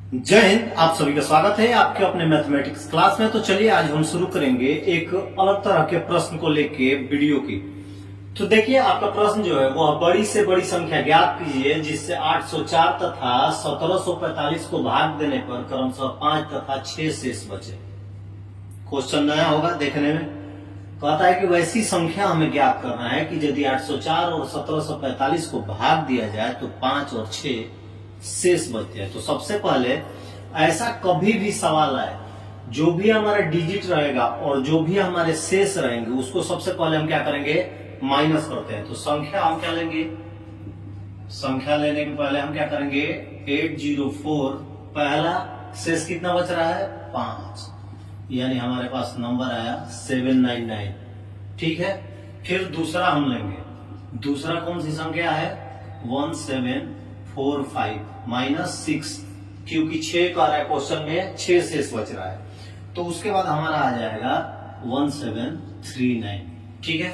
जय हिंद। आप सभी का स्वागत है आपके अपने मैथमेटिक्स क्लास में। तो चलिए आज हम शुरू करेंगे एक अलग तरह के प्रश्न को लेके वीडियो की। तो देखिए आपका प्रश्न जो है वह बड़ी से बड़ी संख्या ज्ञात कीजिए जिससे 804 तथा 1745 को भाग देने पर क्रमशः 5 तथा 6 शेष बचे। क्वेश्चन नया होगा देखने में। कहता है कि वैसी संख्या हमें ज्ञात करना है कि यदि 804 और 1745 को भाग दिया जाए तो 5 और 6 शेष बचते हैं। तो सबसे पहले ऐसा कभी भी सवाल आए जो भी हमारा डिजिट रहेगा और जो भी हमारे शेष रहेंगे उसको सबसे पहले हम क्या करेंगे, माइनस करते हैं। तो संख्या हम क्या लेंगे, संख्या लेने के पहले हम क्या करेंगे 804, पहला शेष कितना बच रहा है 5, यानी हमारे पास नंबर आया 799। ठीक है, फिर दूसरा हम लेंगे, दूसरा कौन सी संख्या है 1745 माइनस 6, क्योंकि 6 का रहा है क्वेश्चन में, 6 शेष बच रहा है। तो उसके बाद हमारा आ जाएगा 1739। ठीक है,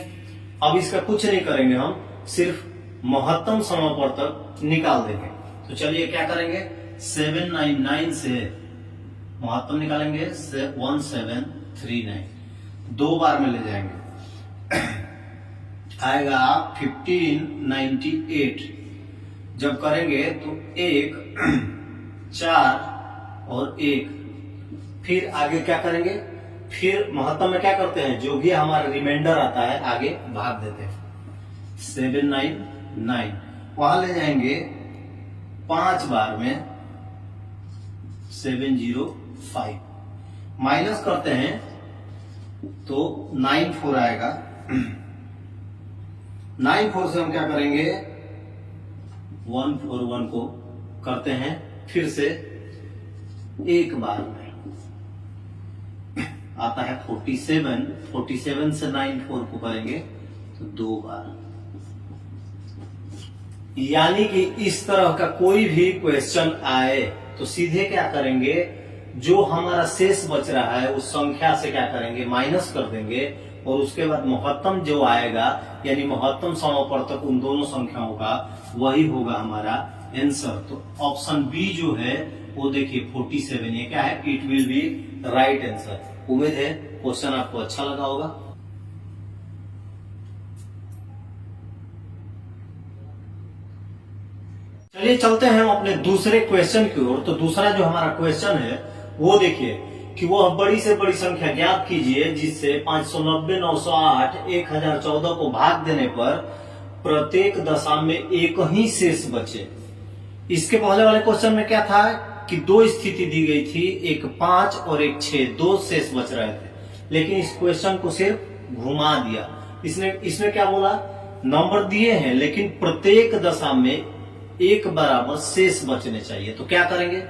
अब इसका कुछ नहीं करेंगे, हम सिर्फ महत्तम समापवर्तक निकाल देंगे। तो चलिए क्या करेंगे 799 से महत्तम निकालेंगे 1739, 2 बार में ले जाएंगे आएगा 1598। जब करेंगे तो 1 4 और 1, फिर आगे क्या करेंगे, फिर महत्तम में क्या करते हैं जो भी हमारा रिमाइंडर आता है आगे भाग देते हैं 799, वहां ले जाएंगे 5 बार में 705, माइनस करते हैं तो 94 आएगा। 94 से हम क्या करेंगे 141 को करते हैं फिर से 1 बार में आता है 47, 47 से 94 को करेंगे तो 2 बार। यानी कि इस तरह का कोई भी क्वेश्चन आए तो सीधे क्या करेंगे, जो हमारा शेष बच रहा है उस संख्या से क्या करेंगे माइनस कर देंगे और उसके बाद महत्तम जो आएगा यानी महत्तम समापवर्तक उन दोनों संख्याओं का वही होगा हमारा आंसर। तो ऑप्शन बी जो है वो देखिए 47, ये क्या है, it will be right answer. उम्मीद है क्वेश्चन आपको अच्छा लगा होगा। चलिए चलते हैं अपने दूसरे क्वेश्चन की ओर। तो दूसरा जो हमारा क्वेश्चन है वो देखिए कि वह बड़ी से बड़ी संख्या ज्ञात कीजिए जिससे 590, 908, 1014 को भाग देने पर प्रत्येक दशा में एक ही शेष बचे। इसके पहले वाले क्वेश्चन में क्या था कि 2 स्थिति दी गई थी, एक 5 और एक 6, 2 शेष बच रहे थे। लेकिन इस क्वेश्चन को सिर्फ घुमा दिया। इसमें क्या बोला, नंबर दिए हैं लेकिन प्रत्येक दशा में एक बराबर शेष बचने चाहिए। तो क्या करेंगे,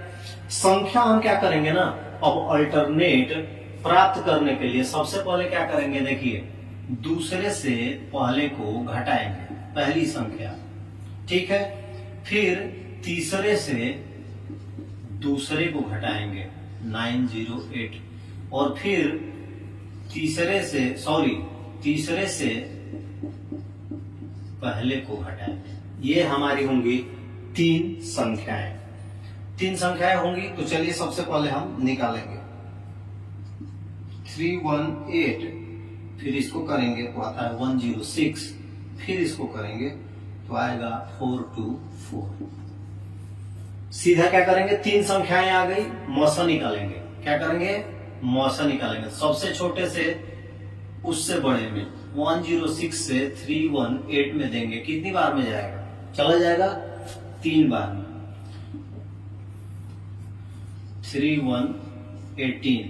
संख्या हम क्या करेंगे ना, अब अल्टरनेट प्राप्त करने के लिए सबसे पहले क्या करेंगे, देखिए दूसरे से पहले को घटाएंगे, पहली संख्या। ठीक है, फिर तीसरे से दूसरे को घटाएंगे 908 और फिर तीसरे से पहले को घटाएंगे। ये हमारी होंगी 3 संख्याएं। 3 संख्याएं होंगी। तो चलिए सबसे पहले हम निकालेंगे 318, फिर इसको करेंगे तो आता है 106, फिर इसको करेंगे तो आएगा 424। सीधा क्या करेंगे, 3 संख्याएं आ गई, मौसा निकालेंगे। क्या करेंगे, मौसा निकालेंगे। सबसे छोटे से उससे बड़े में 106 से 318 में देंगे, कितनी बार में जाएगा, चला जाएगा 3 बार में 3118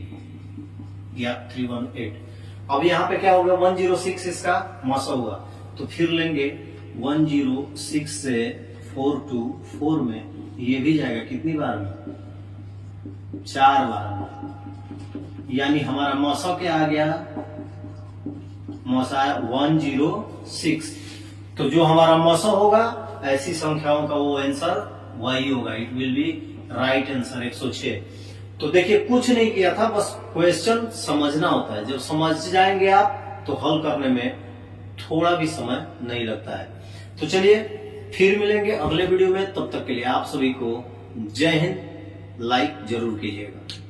या 318। अब यहां पे क्या होगा 106 इसका मौसा हुआ, तो फिर लेंगे 106 से 424 में, ये भी जाएगा कितनी बार में, 4 बार में। यानी हमारा मौसा क्या आ गया, मौसा है 106। तो जो हमारा मौसा होगा ऐसी संख्याओं का वो आंसर वही होगा, it will be right answer 106। तो देखिए कुछ नहीं किया था, बस क्वेश्चन समझना होता है। जब समझ जाएंगे आप तो हल करने में थोड़ा भी समय नहीं लगता है। तो चलिए फिर मिलेंगे अगले वीडियो में, तब तक के लिए आप सभी को जय हिंद, लाइक जरूर कीजिएगा।